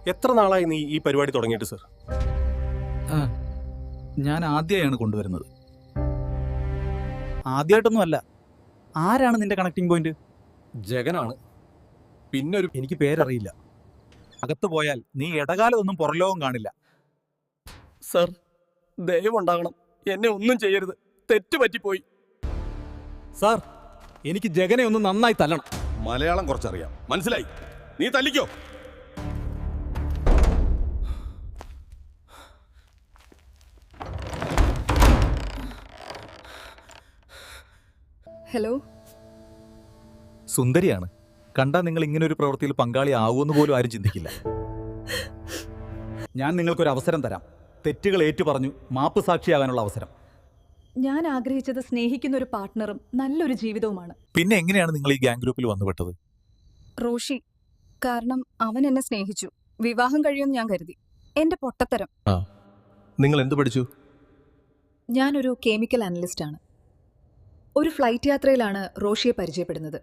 എത്ര നാളായി നീ ഈ പരിപാടി തുടങ്ങിയിട്ട് സർ? ഞാൻ ആദ്യമായാണ് കൊണ്ടുവരുന്നത്. ആദ്യമായിട്ടൊന്നുമല്ല. ആരാണ് നിന്റെ കണക്റ്റിംഗ് പോയിന്റ്? ജഗനാണ്. പിന്നെ എനിക്ക് പേരറിയില്ല. അകത്ത് പോയാൽ നീ ഇടകാലമൊന്നും പുറലോകം കാണില്ല. സർ, ദയവുണ്ടാകണം, എന്നെ ഒന്നും ചെയ്യരുത്, തെറ്റുപറ്റിപ്പോയി. സാർ, എനിക്ക് ജഗനെ ഒന്ന് നന്നായി തല്ലണം. മലയാളം കുറച്ചറിയാം, മനസ്സിലായി? നീ തല്ലിക്കോ. ഹലോ. സുന്ദരിയാണ്. കണ്ടാൽ നിങ്ങൾ ഇങ്ങനെ ഒരു പ്രവൃത്തിയിൽ പങ്കാളി ആവുമെന്ന് പോലും ആരും ചിന്തിക്കില്ല. ഞാൻ നിങ്ങൾക്കൊരു അവസരം തരാം. തെറ്റുകൾ ഏറ്റുപറഞ്ഞു മാപ്പ് സാക്ഷിയാകാനുള്ള അവസരം. ഞാൻ ആഗ്രഹിച്ചത് സ്നേഹിക്കുന്ന ഒരു പാർട്ട്ണറും നല്ലൊരു ജീവിതവുമാണ്. പിന്നെ എങ്ങനെയാണ് നിങ്ങൾ ഈ ഗ്യാങ് ഗ്രൂപ്പിൽ വന്നുപെട്ടത്? റോഷി. കാരണം അവൻ എന്നെ സ്നേഹിച്ചു. വിവാഹം കഴിയുമെന്ന് ഞാൻ കരുതി. എന്റെ പൊട്ടത്തരം. നിങ്ങൾ എന്ത് പഠിച്ചു? ഞാനൊരു കെമിക്കൽ അനലിസ്റ്റ് ആണ്. ഒരു ഫ്ലൈറ്റ് യാത്രയിലാണ് റോഷിയെ പരിചയപ്പെടുന്നത്.